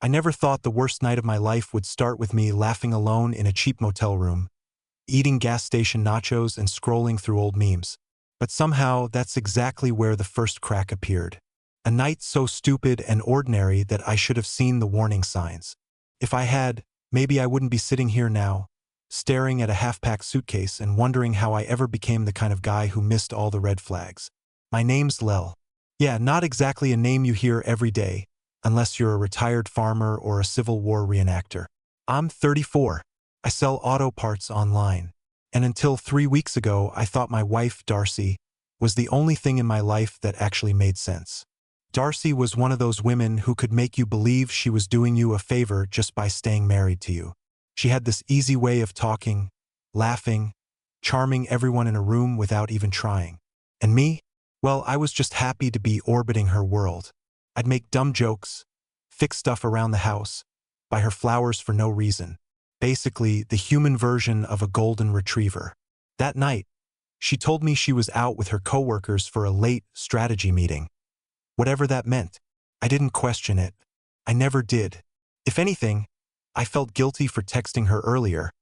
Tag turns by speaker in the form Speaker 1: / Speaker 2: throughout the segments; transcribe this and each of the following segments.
Speaker 1: I never thought the worst night of my life would start with me laughing alone in a cheap motel room, eating gas station nachos and scrolling through old memes. But somehow, that's exactly where the first crack appeared. A night so stupid and ordinary that I should have seen the warning signs. If I had, maybe I wouldn't be sitting here now, staring at a half-packed suitcase and wondering how I ever became the kind of guy who missed all the red flags. My name's Lel. Yeah, not exactly a name you hear every day, unless you're a retired farmer or a Civil War reenactor. I'm 34. I sell auto parts online. And until 3 weeks ago, I thought my wife, Darcy, was the only thing in my life that actually made sense. Darcy was one of those women who could make you believe she was doing you a favor just by staying married to you. She had this easy way of talking, laughing, charming everyone in a room without even trying. And me? Well, I was just happy to be orbiting her world. I'd make dumb jokes, fix stuff around the house, buy her flowers for no reason. Basically, the human version of a golden retriever. That night, she told me she was out with her coworkers for a late strategy meeting. Whatever that meant, I didn't question it. I never did. If anything, I felt guilty for texting her earlier,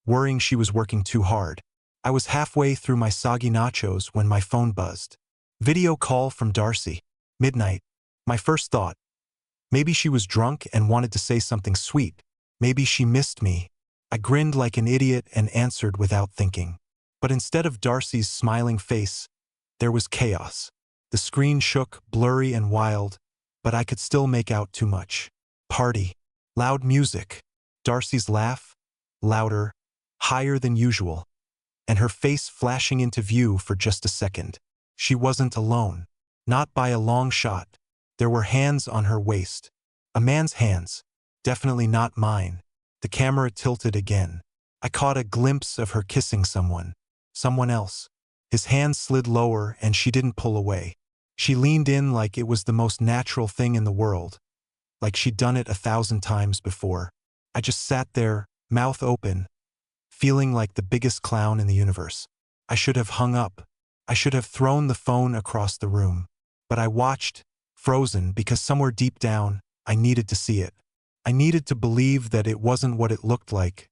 Speaker 1: worrying she was working too hard. I was halfway through my soggy nachos when my phone buzzed. Video call from Darcy. Midnight. My first thought. Maybe she was drunk and wanted to say something sweet. Maybe she missed me. I grinned like an idiot and answered without thinking. But instead of Darcy's smiling face, there was chaos. The screen shook, blurry and wild, but I could still make out too much. Party. Loud music. Darcy's laugh. Louder. Higher than usual. And her face flashing into view for just a second. She wasn't alone. Not by a long shot. There were hands on her waist. A man's hands. Definitely not mine. The camera tilted again. I caught a glimpse of her kissing someone. Someone else. His hands slid lower and she didn't pull away. She leaned in like it was the most natural thing in the world. Like she'd done it 1,000 times before. I just sat there, mouth open, feeling like the biggest clown in the universe. I should have hung up. I should have thrown the phone across the room. But I watched, frozen, because somewhere deep down, I needed to see it. I needed to believe that it wasn't what it looked like,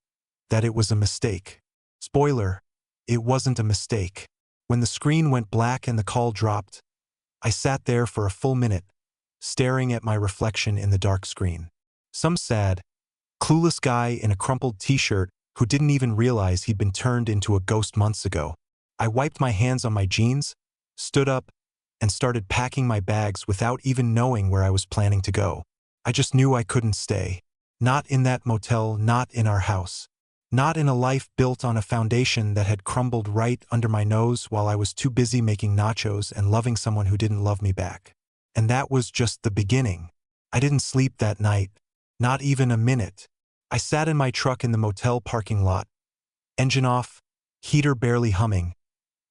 Speaker 1: that it was a mistake. Spoiler, it wasn't a mistake. When the screen went black and the call dropped, I sat there for a full minute, staring at my reflection in the dark screen. Some sad, clueless guy in a crumpled t-shirt who didn't even realize he'd been turned into a ghost months ago. I wiped my hands on my jeans, stood up, and started packing my bags without even knowing where I was planning to go. I just knew I couldn't stay. Not in that motel, not in our house. Not in a life built on a foundation that had crumbled right under my nose while I was too busy making nachos and loving someone who didn't love me back. And that was just the beginning. I didn't sleep that night. Not even a minute. I sat in my truck in the motel parking lot. Engine off, heater barely humming.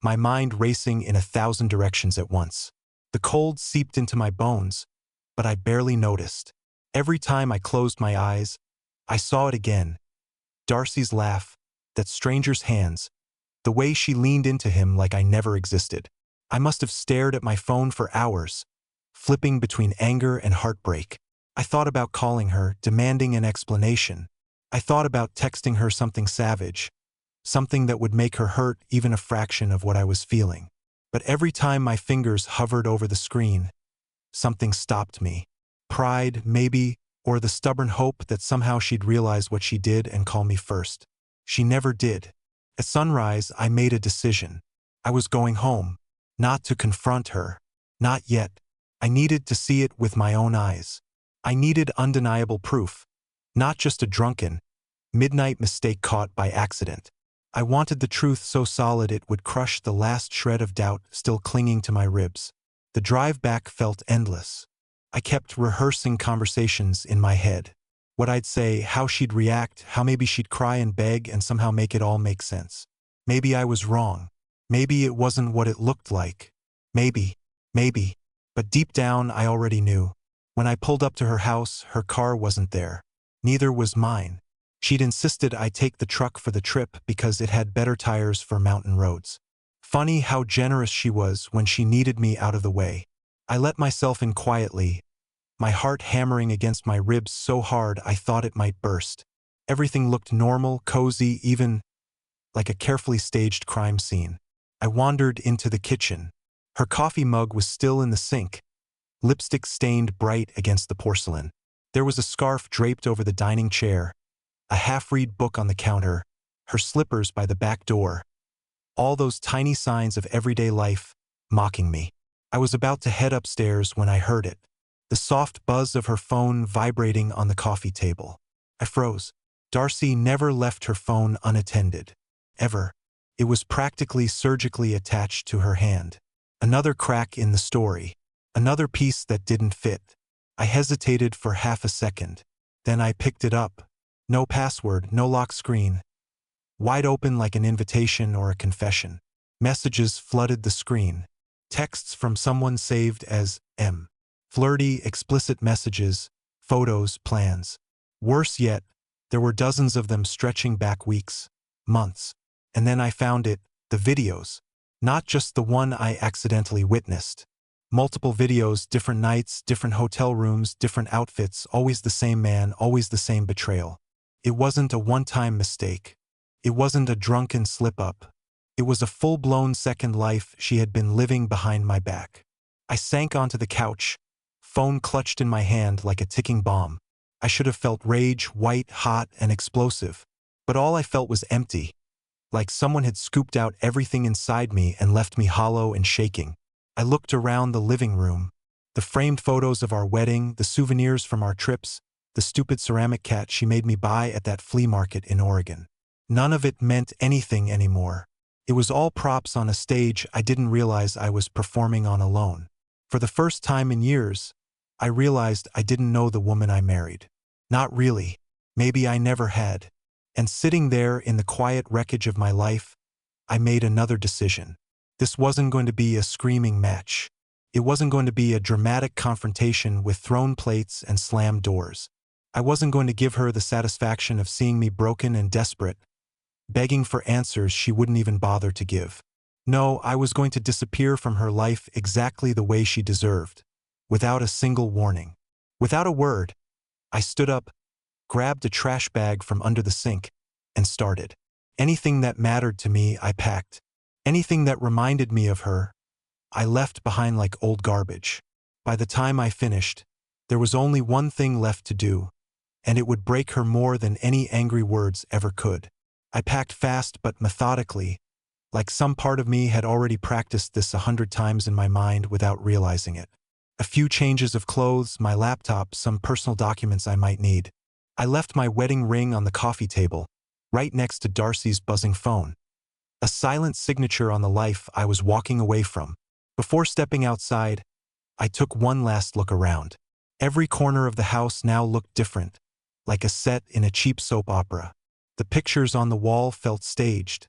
Speaker 1: My mind racing in 1,000 directions at once. The cold seeped into my bones, but I barely noticed. Every time I closed my eyes, I saw it again. Darcy's laugh, that stranger's hands, the way she leaned into him like I never existed. I must have stared at my phone for hours, flipping between anger and heartbreak. I thought about calling her, demanding an explanation. I thought about texting her something savage, something that would make her hurt even a fraction of what I was feeling. But every time my fingers hovered over the screen, something stopped me. Pride, maybe, or the stubborn hope that somehow she'd realize what she did and call me first. She never did. At sunrise, I made a decision. I was going home. Not to confront her. Not yet. I needed to see it with my own eyes. I needed undeniable proof. Not just a drunken, midnight mistake caught by accident. I wanted the truth so solid it would crush the last shred of doubt still clinging to my ribs. The drive back felt endless. I kept rehearsing conversations in my head. What I'd say, how she'd react, how maybe she'd cry and beg and somehow make it all make sense. Maybe I was wrong. Maybe it wasn't what it looked like. Maybe. But deep down, I already knew. When I pulled up to her house, her car wasn't there. Neither was mine. She'd insisted I take the truck for the trip because it had better tires for mountain roads. Funny how generous she was when she needed me out of the way. I let myself in quietly, my heart hammering against my ribs so hard I thought it might burst. Everything looked normal, cozy, even like a carefully staged crime scene. I wandered into the kitchen. Her coffee mug was still in the sink, lipstick stained bright against the porcelain. There was a scarf draped over the dining chair, a half-read book on the counter, her slippers by the back door. All those tiny signs of everyday life, mocking me. I was about to head upstairs when I heard it. The soft buzz of her phone vibrating on the coffee table. I froze. Darcy never left her phone unattended. Ever. It was practically surgically attached to her hand. Another crack in the story. Another piece that didn't fit. I hesitated for half a second. Then I picked it up. No password, no lock screen. Wide open like an invitation or a confession. Messages flooded the screen. Texts from someone saved as M. Flirty, explicit messages, photos, plans. Worse yet, there were dozens of them stretching back weeks, months. And then I found it, the videos. Not just the one I accidentally witnessed. Multiple videos, different nights, different hotel rooms, different outfits, always the same man, always the same betrayal. It wasn't a one-time mistake. It wasn't a drunken slip-up. It was a full-blown second life she had been living behind my back. I sank onto the couch, phone clutched in my hand like a ticking bomb. I should have felt rage, white, hot, and explosive. But all I felt was empty. Like someone had scooped out everything inside me and left me hollow and shaking. I looked around the living room. The framed photos of our wedding, the souvenirs from our trips, the stupid ceramic cat she made me buy at that flea market in Oregon. None of it meant anything anymore. It was all props on a stage I didn't realize I was performing on alone. For the first time in years, I realized I didn't know the woman I married. Not really. Maybe I never had. And sitting there in the quiet wreckage of my life, I made another decision. This wasn't going to be a screaming match. It wasn't going to be a dramatic confrontation with thrown plates and slammed doors. I wasn't going to give her the satisfaction of seeing me broken and desperate, begging for answers she wouldn't even bother to give. No, I was going to disappear from her life exactly the way she deserved, without a single warning. Without a word, I stood up, grabbed a trash bag from under the sink, and started. Anything that mattered to me, I packed. Anything that reminded me of her, I left behind like old garbage. By the time I finished, there was only one thing left to do, and it would break her more than any angry words ever could. I packed fast but methodically, like some part of me had already practiced this 100 times in my mind without realizing it. A few changes of clothes, my laptop, some personal documents I might need. I left my wedding ring on the coffee table, right next to Darcy's buzzing phone. A silent signature on the life I was walking away from. Before stepping outside, I took one last look around. Every corner of the house now looked different, like a set in a cheap soap opera. The pictures on the wall felt staged,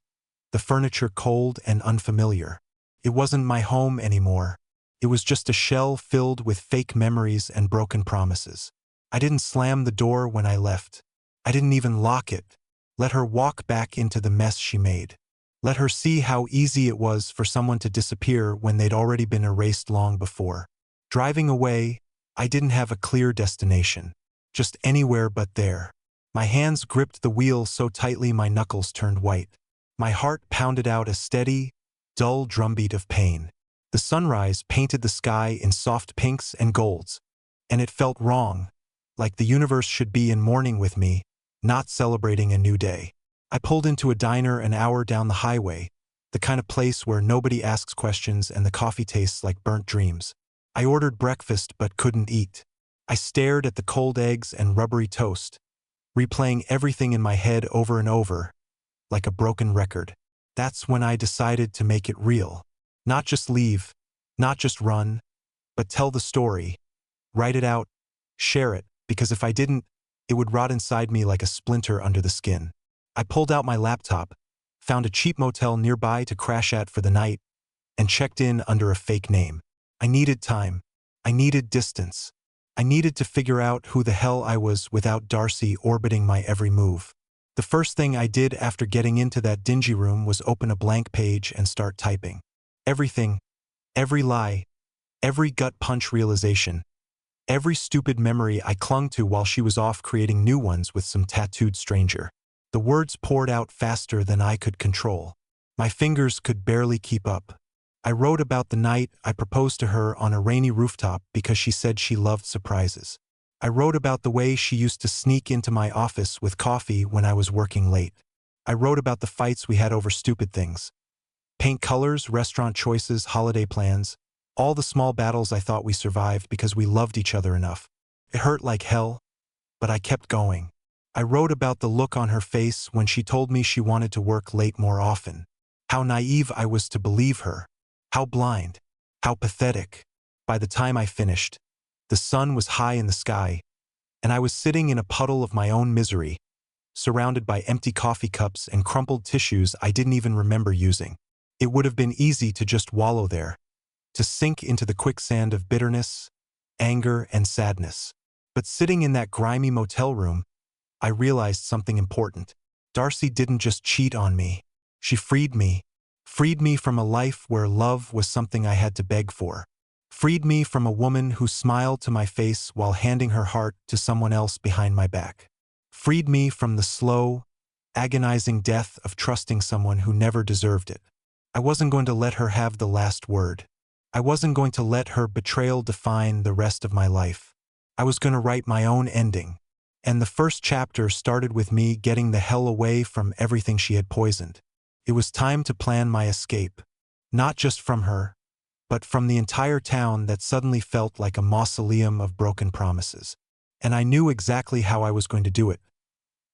Speaker 1: the furniture cold and unfamiliar. It wasn't my home anymore. It was just a shell filled with fake memories and broken promises. I didn't slam the door when I left. I didn't even lock it. Let her walk back into the mess she made. Let her see how easy it was for someone to disappear when they'd already been erased long before. Driving away, I didn't have a clear destination. Just anywhere but there. My hands gripped the wheel so tightly my knuckles turned white. My heart pounded out a steady, dull drumbeat of pain. The sunrise painted the sky in soft pinks and golds, and it felt wrong, like the universe should be in mourning with me, not celebrating a new day. I pulled into a diner an hour down the highway, the kind of place where nobody asks questions and the coffee tastes like burnt dreams. I ordered breakfast but couldn't eat. I stared at the cold eggs and rubbery toast, replaying everything in my head over and over, like a broken record. That's when I decided to make it real. Not just leave, not just run, but tell the story. Write it out, share it, because if I didn't, it would rot inside me like a splinter under the skin. I pulled out my laptop, found a cheap motel nearby to crash at for the night, and checked in under a fake name. I needed time. I needed distance. I needed to figure out who the hell I was without Darcy orbiting my every move. The first thing I did after getting into that dingy room was open a blank page and start typing. Everything, every lie, every gut punch realization. Every stupid memory I clung to while she was off creating new ones with some tattooed stranger. The words poured out faster than I could control. My fingers could barely keep up. I wrote about the night I proposed to her on a rainy rooftop because she said she loved surprises. I wrote about the way she used to sneak into my office with coffee when I was working late. I wrote about the fights we had over stupid things. Paint colors, restaurant choices, holiday plans, all the small battles I thought we survived because we loved each other enough. It hurt like hell, but I kept going. I wrote about the look on her face when she told me she wanted to work late more often. How naive I was to believe her. How blind. How pathetic. By the time I finished, the sun was high in the sky, and I was sitting in a puddle of my own misery, surrounded by empty coffee cups and crumpled tissues I didn't even remember using. It would have been easy to just wallow there, to sink into the quicksand of bitterness, anger, and sadness. But sitting in that grimy motel room, I realized something important. Darcy didn't just cheat on me. She freed me from a life where love was something I had to beg for. Freed me from a woman who smiled to my face while handing her heart to someone else behind my back. Freed me from the slow, agonizing death of trusting someone who never deserved it. I wasn't going to let her have the last word. I wasn't going to let her betrayal define the rest of my life. I was going to write my own ending. And the first chapter started with me getting the hell away from everything she had poisoned. It was time to plan my escape, not just from her, but from the entire town that suddenly felt like a mausoleum of broken promises. And I knew exactly how I was going to do it.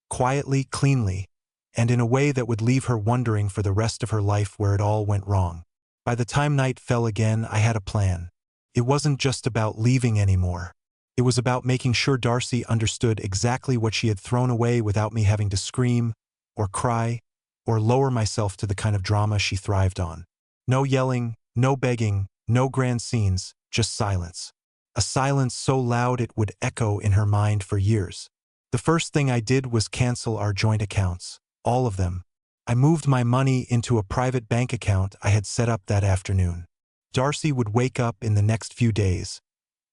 Speaker 1: Quietly, cleanly, and in a way that would leave her wondering for the rest of her life where it all went wrong. By the time night fell again, I had a plan. It wasn't just about leaving anymore. It was about making sure Darcy understood exactly what she had thrown away without me having to scream, or cry, or lower myself to the kind of drama she thrived on. No yelling, no begging, no grand scenes, just silence. A silence so loud it would echo in her mind for years. The first thing I did was cancel our joint accounts. All of them. I moved my money into a private bank account I had set up that afternoon. Darcy would wake up in the next few days,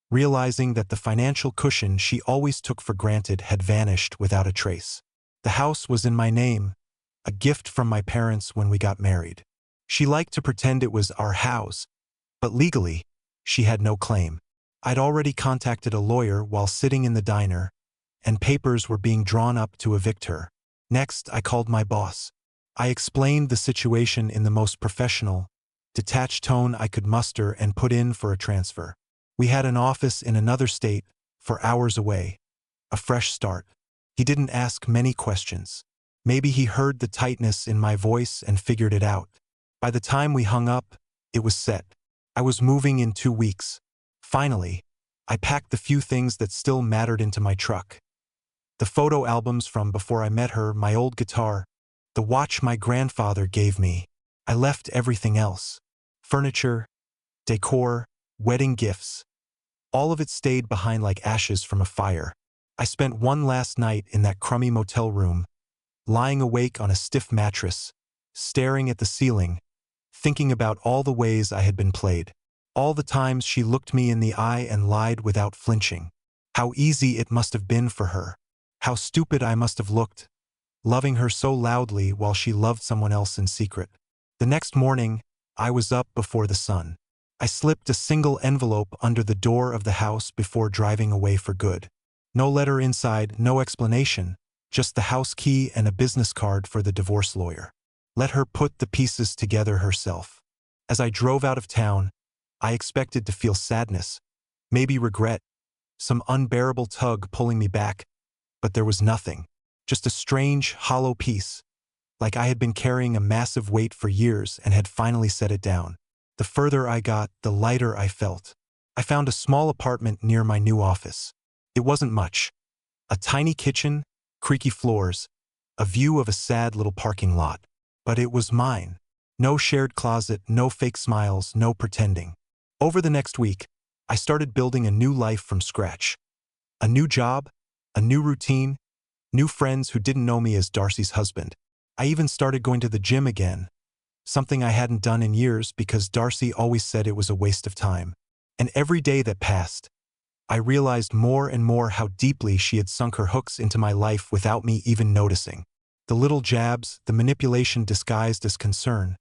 Speaker 1: realizing that the financial cushion she always took for granted had vanished without a trace. The house was in my name, a gift from my parents when we got married. She liked to pretend it was our house, but legally, she had no claim. I'd already contacted a lawyer while sitting in the diner, and papers were being drawn up to evict her. Next, I called my boss. I explained the situation in the most professional, detached tone I could muster and put in for a transfer. We had an office in another state, for hours away. A fresh start. He didn't ask many questions. Maybe he heard the tightness in my voice and figured it out. By the time we hung up, it was set. I was moving in 2 weeks. Finally, I packed the few things that still mattered into my truck. The photo albums from before I met her, my old guitar, the watch my grandfather gave me. I left everything else. Furniture, decor, wedding gifts. All of it stayed behind like ashes from a fire. I spent one last night in that crummy motel room, lying awake on a stiff mattress, staring at the ceiling, thinking about all the ways I had been played. All the times she looked me in the eye and lied without flinching. How easy it must have been for her. How stupid I must have looked, loving her so loudly while she loved someone else in secret. The next morning, I was up before the sun. I slipped a single envelope under the door of the house before driving away for good. No letter inside, no explanation, just the house key and a business card for the divorce lawyer. Let her put the pieces together herself. As I drove out of town, I expected to feel sadness, maybe regret, some unbearable tug pulling me back, but there was nothing. Just a strange, hollow peace, like I had been carrying a massive weight for years and had finally set it down. The further I got, the lighter I felt. I found a small apartment near my new office. It wasn't much. A tiny kitchen, creaky floors, a view of a sad little parking lot. But it was mine. No shared closet, no fake smiles, no pretending. Over the next week, I started building a new life from scratch. A new job, a new routine, new friends who didn't know me as Darcy's husband. I even started going to the gym again, something I hadn't done in years because Darcy always said it was a waste of time. And every day that passed, I realized more and more how deeply she had sunk her hooks into my life without me even noticing. The little jabs, the manipulation disguised as concern,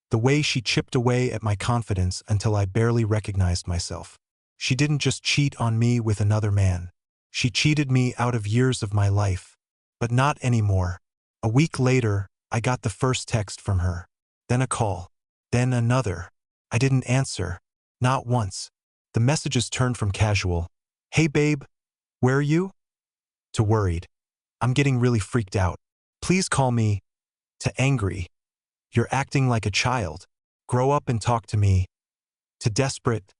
Speaker 1: the way she chipped away at my confidence until I barely recognized myself. She didn't just cheat on me with another man. She cheated me out of years of my life. But not anymore. A week later, I got the first text from her. Then a call. Then another. I didn't answer. Not once. The messages turned from casual, "Hey babe, where are you?" to worried, "I'm getting really freaked out. Please call me," to angry, "You're acting like a child. Grow up and talk to me," to desperate,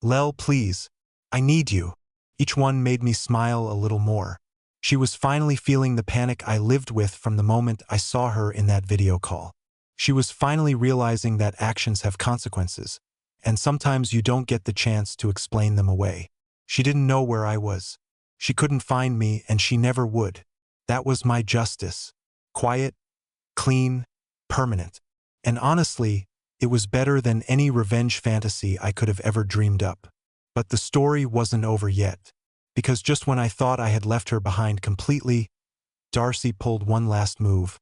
Speaker 1: "Lel, please. I need you." Each one made me smile a little more. She was finally feeling the panic I lived with from the moment I saw her in that video call. She was finally realizing that actions have consequences, and sometimes you don't get the chance to explain them away. She didn't know where I was. She couldn't find me, and she never would. That was my justice. Quiet, clean, permanent. And honestly, it was better than any revenge fantasy I could have ever dreamed up. But the story wasn't over yet, because just when I thought I had left her behind completely, Darcy pulled one last move.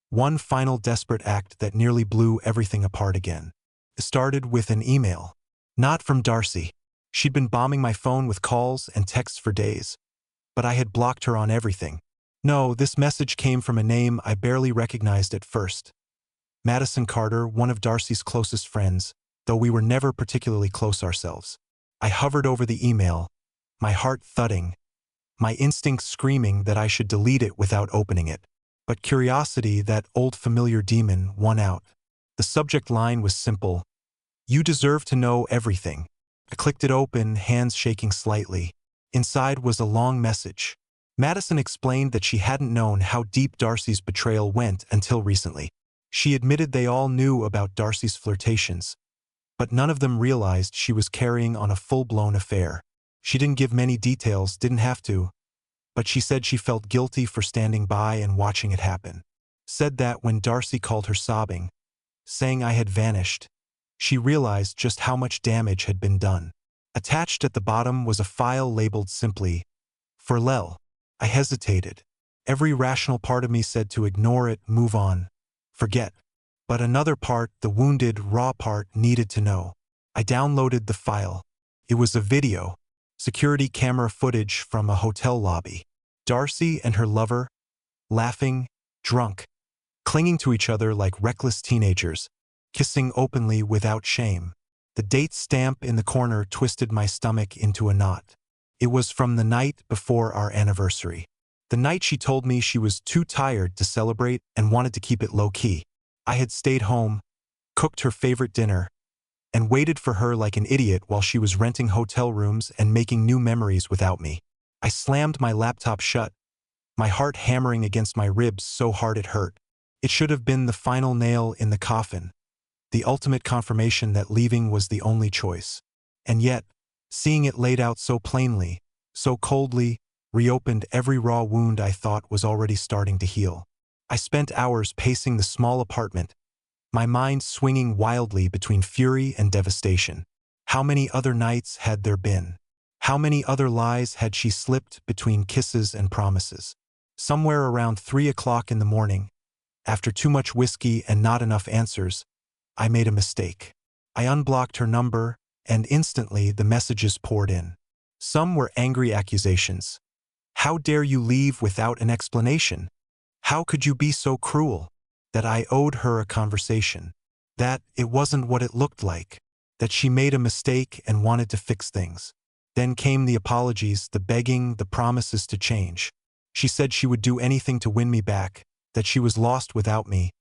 Speaker 1: One final desperate act that nearly blew everything apart again. It started with an email. Not from Darcy. She'd been bombing my phone with calls and texts for days. But I had blocked her on everything. No, this message came from a name I barely recognized at first. Madison Carter, one of Darcy's closest friends, though we were never particularly close ourselves. I hovered over the email, my heart thudding, my instincts screaming that I should delete it without opening it. But curiosity, that old familiar demon, won out. The subject line was simple: "You deserve to know everything." I clicked it open, hands shaking slightly. Inside was a long message. Madison explained that she hadn't known how deep Darcy's betrayal went until recently. She admitted they all knew about Darcy's flirtations, but none of them realized she was carrying on a full-blown affair. She didn't give many details, didn't have to, but she said she felt guilty for standing by and watching it happen. Said that when Darcy called her sobbing, saying I had vanished, she realized just how much damage had been done. Attached at the bottom was a file labeled simply, "For Lel." I hesitated. Every rational part of me said to ignore it, move on, forget. But another part, the wounded, raw part, needed to know. I downloaded the file. It was a video, security camera footage from a hotel lobby. Darcy and her lover, laughing, drunk, clinging to each other like reckless teenagers, kissing openly without shame. The date stamp in the corner twisted my stomach into a knot. It was from the night before our anniversary. The night she told me she was too tired to celebrate and wanted to keep it low-key. I had stayed home, cooked her favorite dinner, and waited for her like an idiot while she was renting hotel rooms and making new memories without me. I slammed my laptop shut, my heart hammering against my ribs so hard it hurt. It should have been the final nail in the coffin, the ultimate confirmation that leaving was the only choice. And yet, seeing it laid out so plainly, so coldly, reopened every raw wound I thought was already starting to heal. I spent hours pacing the small apartment, my mind swinging wildly between fury and devastation. How many other nights had there been? How many other lies had she slipped between kisses and promises? Somewhere around 3 o'clock in the morning, after too much whiskey and not enough answers, I made a mistake. I unblocked her number, and instantly the messages poured in. Some were angry accusations. How dare you leave without an explanation? How could you be so cruel? That I owed her a conversation. That it wasn't what it looked like. That she made a mistake and wanted to fix things. Then came the apologies, the begging, the promises to change. She said she would do anything to win me back, that she was lost without me,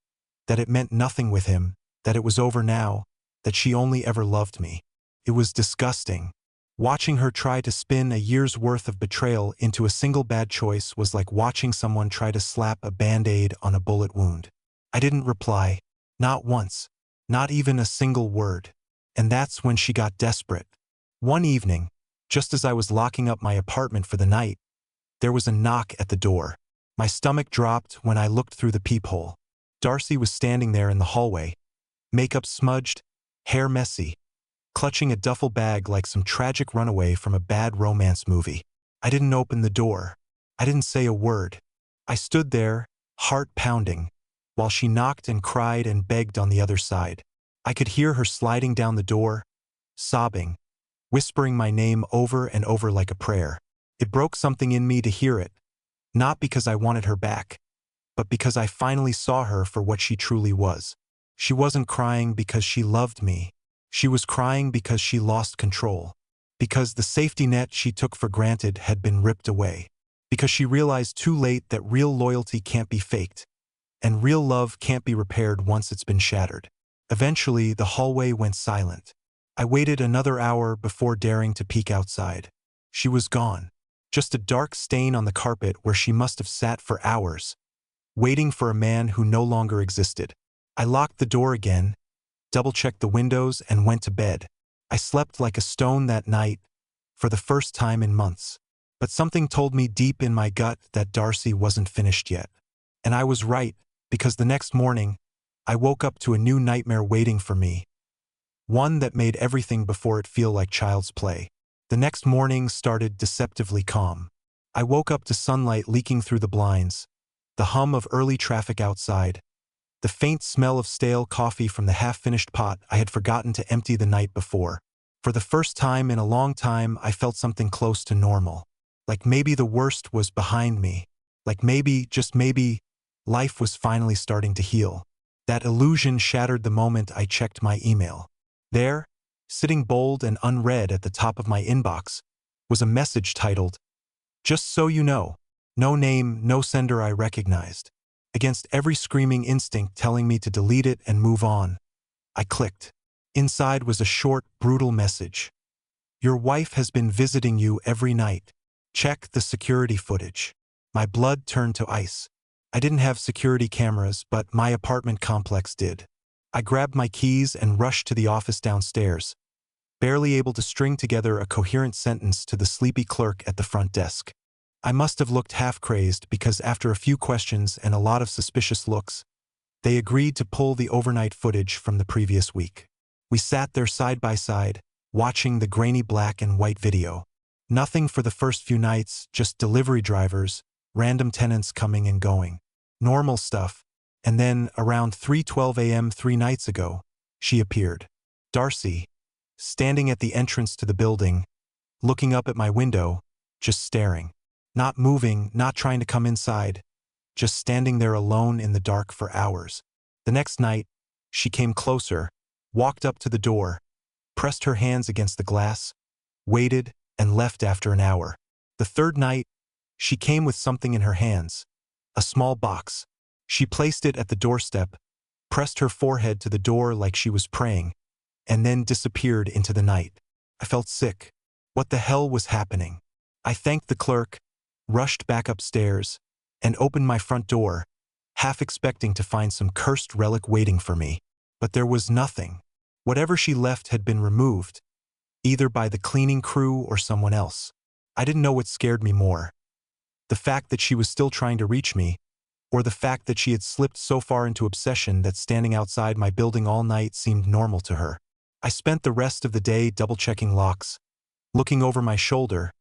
Speaker 1: that it meant nothing with him, that it was over now, that she only ever loved me. It was disgusting. Watching her try to spin a year's worth of betrayal into a single bad choice was like watching someone try to slap a band-aid on a bullet wound. I didn't reply, not once, not even a single word. And that's when she got desperate. One evening, just as I was locking up my apartment for the night, there was a knock at the door. My stomach dropped when I looked through the peephole. Darcy was standing there in the hallway, makeup smudged, hair messy, clutching a duffel bag like some tragic runaway from a bad romance movie. I didn't open the door. I didn't say a word. I stood there, heart pounding, while she knocked and cried and begged on the other side. I could hear her sliding down the door, sobbing, whispering my name over and over like a prayer. It broke something in me to hear it, not because I wanted her back, but because I finally saw her for what she truly was. She wasn't crying because she loved me. She was crying because she lost control, because the safety net she took for granted had been ripped away, because she realized too late that real loyalty can't be faked, and real love can't be repaired once it's been shattered. Eventually, the hallway went silent. I waited another hour before daring to peek outside. She was gone. Just a dark stain on the carpet where she must have sat for hours, waiting for a man who no longer existed. I locked the door again, double-checked the windows, and went to bed. I slept like a stone that night, for the first time in months. But something told me deep in my gut that Darcy wasn't finished yet. And I was right, because the next morning, I woke up to a new nightmare waiting for me. One that made everything before it feel like child's play. The next morning started deceptively calm. I woke up to sunlight leaking through the blinds, the hum of early traffic outside, the faint smell of stale coffee from the half-finished pot I had forgotten to empty the night before. For the first time in a long time, I felt something close to normal. Like maybe the worst was behind me. Like maybe, just maybe, life was finally starting to heal. That illusion shattered the moment I checked my email. There, sitting bold and unread at the top of my inbox, was a message titled, "Just so you know." No name, no sender I recognized. Against every screaming instinct telling me to delete it and move on, I clicked. Inside was a short, brutal message. "Your wife has been visiting you every night. Check the security footage." My blood turned to ice. I didn't have security cameras, but my apartment complex did. I grabbed my keys and rushed to the office downstairs, barely able to string together a coherent sentence to the sleepy clerk at the front desk. I must have looked half-crazed because after a few questions and a lot of suspicious looks, they agreed to pull the overnight footage from the previous week. We sat there side by side, watching the grainy black and white video. Nothing for the first few nights, just delivery drivers, random tenants coming and going. Normal stuff. And then, around 3:12 a.m. 3 nights ago, she appeared. Darcy, standing at the entrance to the building, looking up at my window, just staring. Not moving, not trying to come inside, just standing there alone in the dark for hours. The next night, she came closer, walked up to the door, pressed her hands against the glass, waited, and left after an hour. The third night, she came with something in her hands, a small box. She placed it at the doorstep, pressed her forehead to the door like she was praying, and then disappeared into the night. I felt sick. What the hell was happening? I thanked the clerk, rushed back upstairs, and opened my front door, half expecting to find some cursed relic waiting for me. But there was nothing. Whatever she left had been removed, either by the cleaning crew or someone else. I didn't know what scared me more. The fact that she was still trying to reach me, or the fact that she had slipped so far into obsession that standing outside my building all night seemed normal to her. I spent the rest of the day double-checking locks, looking over my shoulder,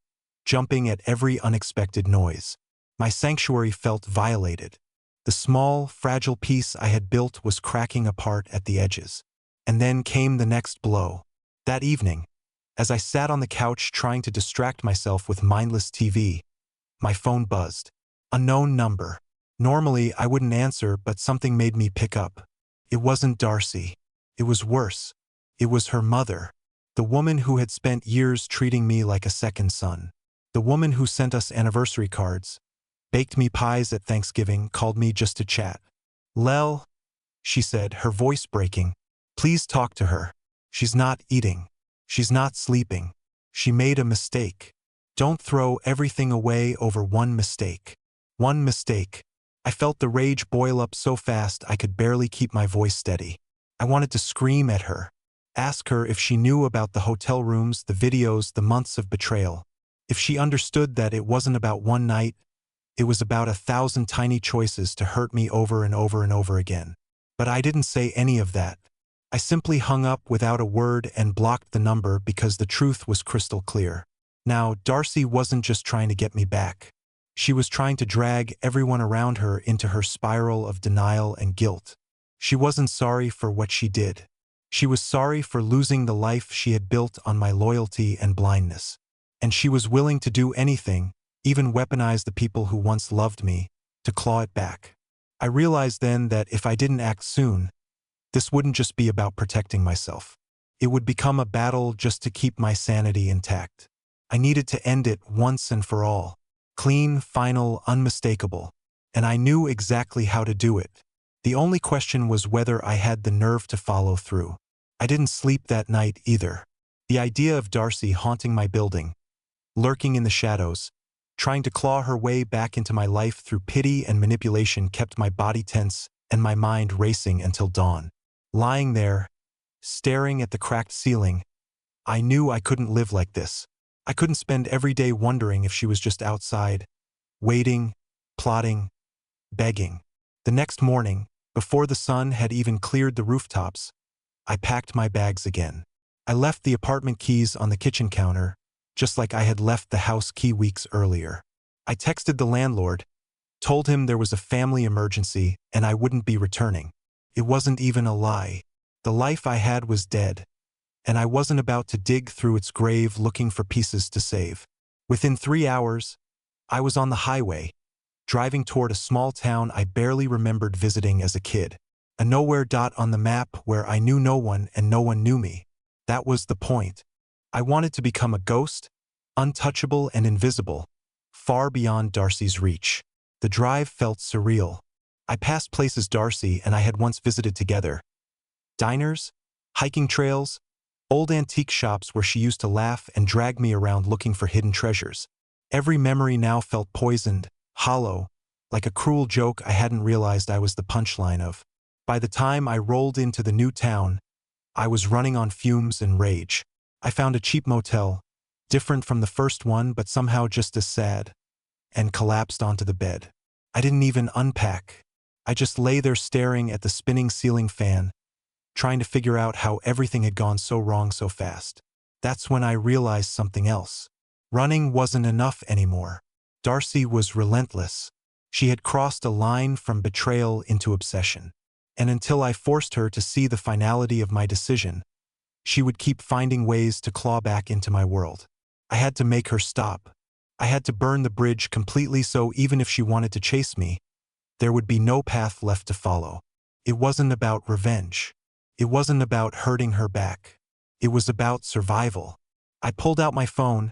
Speaker 1: jumping at every unexpected noise. My sanctuary felt violated. The small, fragile piece I had built was cracking apart at the edges. And then came the next blow. That evening, as I sat on the couch trying to distract myself with mindless TV, my phone buzzed. Unknown number. Normally, I wouldn't answer, but something made me pick up. It wasn't Darcy. It was worse. It was her mother. The woman who had spent years treating me like a second son. The woman who sent us anniversary cards, baked me pies at Thanksgiving, called me just to chat. "Lel," she said, her voice breaking. "Please talk to her. She's not eating. She's not sleeping. She made a mistake. Don't throw everything away over one mistake." One mistake. I felt the rage boil up so fast I could barely keep my voice steady. I wanted to scream at her. Ask her if she knew about the hotel rooms, the videos, the months of betrayal. If she understood that it wasn't about one night, it was about 1,000 tiny choices to hurt me over and over and over again. But I didn't say any of that. I simply hung up without a word and blocked the number because the truth was crystal clear. Now, Darcy wasn't just trying to get me back. She was trying to drag everyone around her into her spiral of denial and guilt. She wasn't sorry for what she did. She was sorry for losing the life she had built on my loyalty and blindness. And she was willing to do anything, even weaponize the people who once loved me, to claw it back. I realized then that if I didn't act soon, this wouldn't just be about protecting myself. It would become a battle just to keep my sanity intact. I needed to end it once and for all. Clean, final, unmistakable. And I knew exactly how to do it. The only question was whether I had the nerve to follow through. I didn't sleep that night either. The idea of Darcy haunting my building, lurking in the shadows, trying to claw her way back into my life through pity and manipulation kept my body tense and my mind racing until dawn. Lying there, staring at the cracked ceiling, I knew I couldn't live like this. I couldn't spend every day wondering if she was just outside, waiting, plotting, begging. The next morning, before the sun had even cleared the rooftops, I packed my bags again. I left the apartment keys on the kitchen counter, just like I had left the house key weeks earlier. I texted the landlord, told him there was a family emergency and I wouldn't be returning. It wasn't even a lie. The life I had was dead, and I wasn't about to dig through its grave looking for pieces to save. Within 3 hours, I was on the highway, driving toward a small town I barely remembered visiting as a kid. A nowhere dot on the map where I knew no one and no one knew me. That was the point. I wanted to become a ghost, untouchable and invisible, far beyond Darcy's reach. The drive felt surreal. I passed places Darcy and I had once visited together. Diners, hiking trails, old antique shops where she used to laugh and drag me around looking for hidden treasures. Every memory now felt poisoned, hollow, like a cruel joke I hadn't realized I was the punchline of. By the time I rolled into the new town, I was running on fumes and rage. I found a cheap motel, different from the first one but somehow just as sad, and collapsed onto the bed. I didn't even unpack. I just lay there staring at the spinning ceiling fan, trying to figure out how everything had gone so wrong so fast. That's when I realized something else. Running wasn't enough anymore. Darcy was relentless. She had crossed a line from betrayal into obsession. And until I forced her to see the finality of my decision, she would keep finding ways to claw back into my world. I had to make her stop. I had to burn the bridge completely so even if she wanted to chase me, there would be no path left to follow. It wasn't about revenge. It wasn't about hurting her back. It was about survival. I pulled out my phone,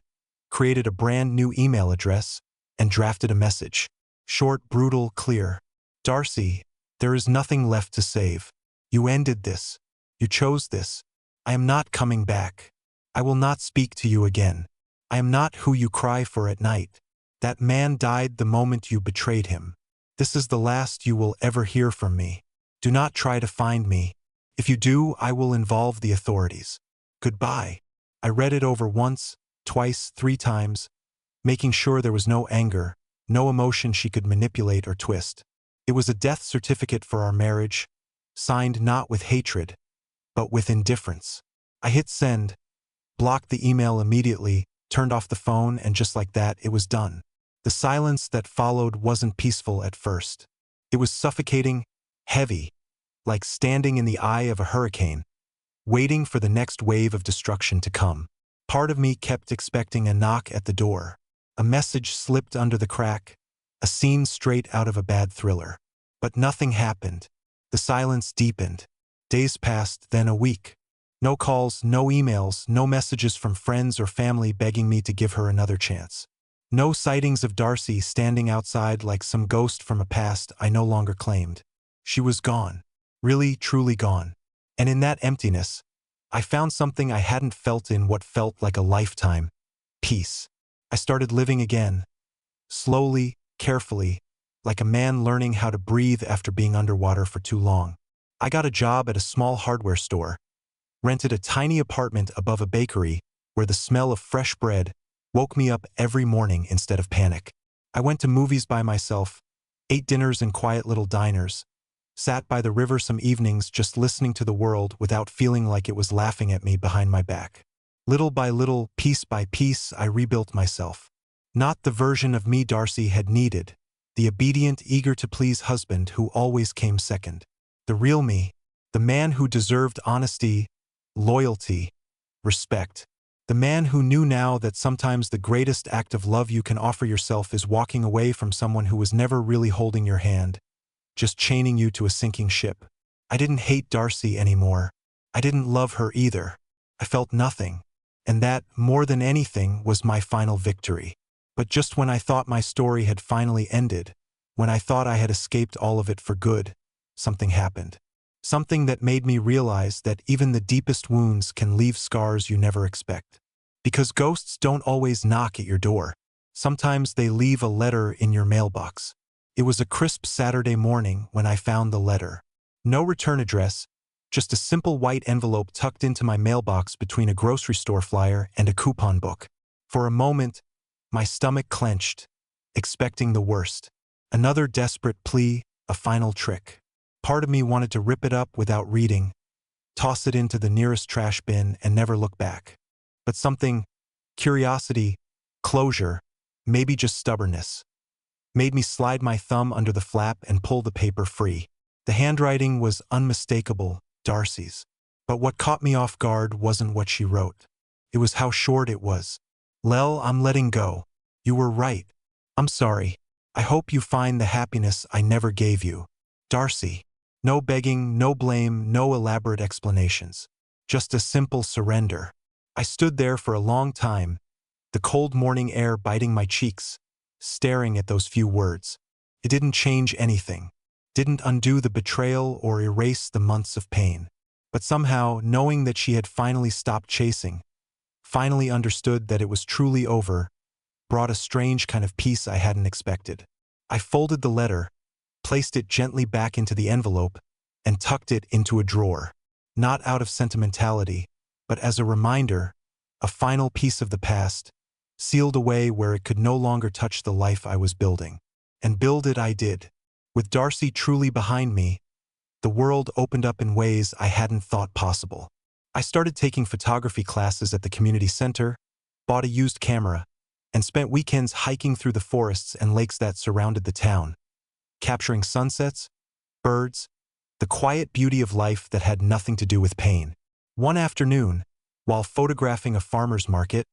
Speaker 1: created a brand new email address, and drafted a message. Short, brutal, clear. Darcy, there is nothing left to save. You ended this. You chose this. I am not coming back. I will not speak to you again. I am not who you cry for at night. That man died the moment you betrayed him. This is the last you will ever hear from me. Do not try to find me. If you do, I will involve the authorities. Goodbye. I read it over once, twice, 3 times, making sure there was no anger, no emotion she could manipulate or twist. It was a death certificate for our marriage, signed not with hatred, but with indifference. I hit send, blocked the email immediately, turned off the phone, and just like that, it was done. The silence that followed wasn't peaceful at first. It was suffocating, heavy, like standing in the eye of a hurricane, waiting for the next wave of destruction to come. Part of me kept expecting a knock at the door. A message slipped under the crack, a scene straight out of a bad thriller. But nothing happened. The silence deepened. Days passed, then a week. No calls, no emails, no messages from friends or family begging me to give her another chance. No sightings of Darcy standing outside like some ghost from a past I no longer claimed. She was gone. Really, truly gone. And in that emptiness, I found something I hadn't felt in what felt like a lifetime. Peace. I started living again. Slowly, carefully, like a man learning how to breathe after being underwater for too long. I got a job at a small hardware store, rented a tiny apartment above a bakery where the smell of fresh bread woke me up every morning instead of panic. I went to movies by myself, ate dinners in quiet little diners, Sat by the river some evenings just listening to the world without feeling like it was laughing at me behind my back. Little by little, piece by piece, I rebuilt myself. Not the version of me Darcy had needed, the obedient, eager-to-please husband who always came second. The real me, the man who deserved honesty, loyalty, respect. The man who knew now that sometimes the greatest act of love you can offer yourself is walking away from someone who was never really holding your hand, just chaining you to a sinking ship. I didn't hate Darcy anymore. I didn't love her either. I felt nothing. And that, more than anything, was my final victory. But just when I thought my story had finally ended, when I thought I had escaped all of it for good, something happened. Something that made me realize that even the deepest wounds can leave scars you never expect. Because ghosts don't always knock at your door. Sometimes they leave a letter in your mailbox. It was a crisp Saturday morning when I found the letter. No return address, just a simple white envelope tucked into my mailbox between a grocery store flyer and a coupon book. For a moment, my stomach clenched, expecting the worst. Another desperate plea, a final trick. Part of me wanted to rip it up without reading, toss it into the nearest trash bin, and never look back. But something, curiosity, closure, maybe just stubbornness, made me slide my thumb under the flap and pull the paper free. The handwriting was unmistakable, Darcy's. But what caught me off guard wasn't what she wrote. It was how short it was. Lel, I'm letting go. You were right. I'm sorry. I hope you find the happiness I never gave you. Darcy. No begging, no blame, no elaborate explanations. Just a simple surrender. I stood there for a long time, the cold morning air biting my cheeks, staring at those few words. It didn't change anything. Didn't undo the betrayal or erase the months of pain. But somehow, knowing that she had finally stopped chasing, finally understood that it was truly over, brought a strange kind of peace I hadn't expected. I folded the letter, placed it gently back into the envelope, and tucked it into a drawer. Not out of sentimentality, but as a reminder, a final piece of the past, sealed away where it could no longer touch the life I was building. And build it I did. With Darcy truly behind me, the world opened up in ways I hadn't thought possible. I started taking photography classes at the community center, bought a used camera, and spent weekends hiking through the forests and lakes that surrounded the town, capturing sunsets, birds, the quiet beauty of life that had nothing to do with pain. One afternoon, while photographing a farmer's market,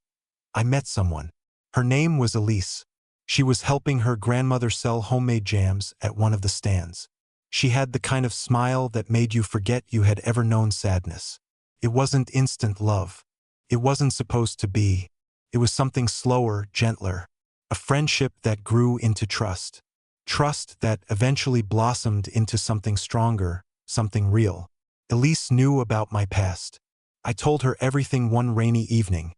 Speaker 1: I met someone. Her name was Elise. She was helping her grandmother sell homemade jams at one of the stands. She had the kind of smile that made you forget you had ever known sadness. It wasn't instant love. It wasn't supposed to be. It was something slower, gentler. A friendship that grew into trust. Trust that eventually blossomed into something stronger, something real. Elise knew about my past. I told her everything one rainy evening,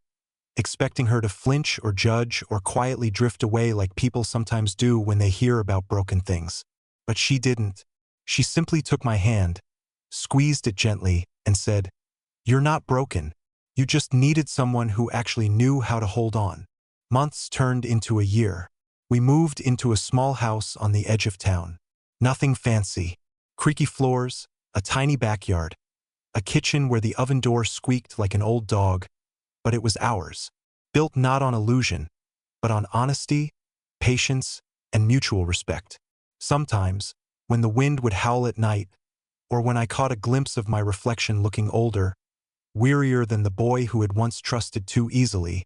Speaker 1: expecting her to flinch or judge or quietly drift away like people sometimes do when they hear about broken things. But she didn't. She simply took my hand, squeezed it gently, and said, "You're not broken. You just needed someone who actually knew how to hold on." Months turned into a year. We moved into a small house on the edge of town. Nothing fancy. Creaky floors, a tiny backyard, a kitchen where the oven door squeaked like an old dog, but it was ours. Built not on illusion, but on honesty, patience, and mutual respect. Sometimes, when the wind would howl at night, or when I caught a glimpse of my reflection looking older, wearier than the boy who had once trusted too easily,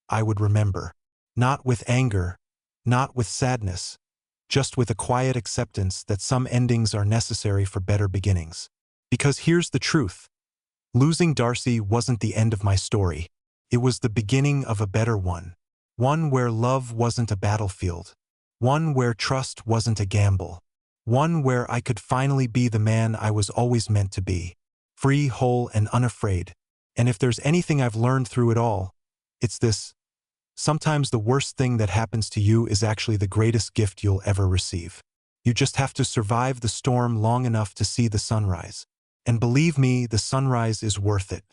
Speaker 1: I would remember. Not with anger, not with sadness, just with a quiet acceptance that some endings are necessary for better beginnings. Because here's the truth. Losing Darcy wasn't the end of my story. It was the beginning of a better one. One where love wasn't a battlefield. One where trust wasn't a gamble. One where I could finally be the man I was always meant to be. Free, whole, and unafraid. And if there's anything I've learned through it all, it's this. Sometimes the worst thing that happens to you is actually the greatest gift you'll ever receive. You just have to survive the storm long enough to see the sunrise. And believe me, the sunrise is worth it.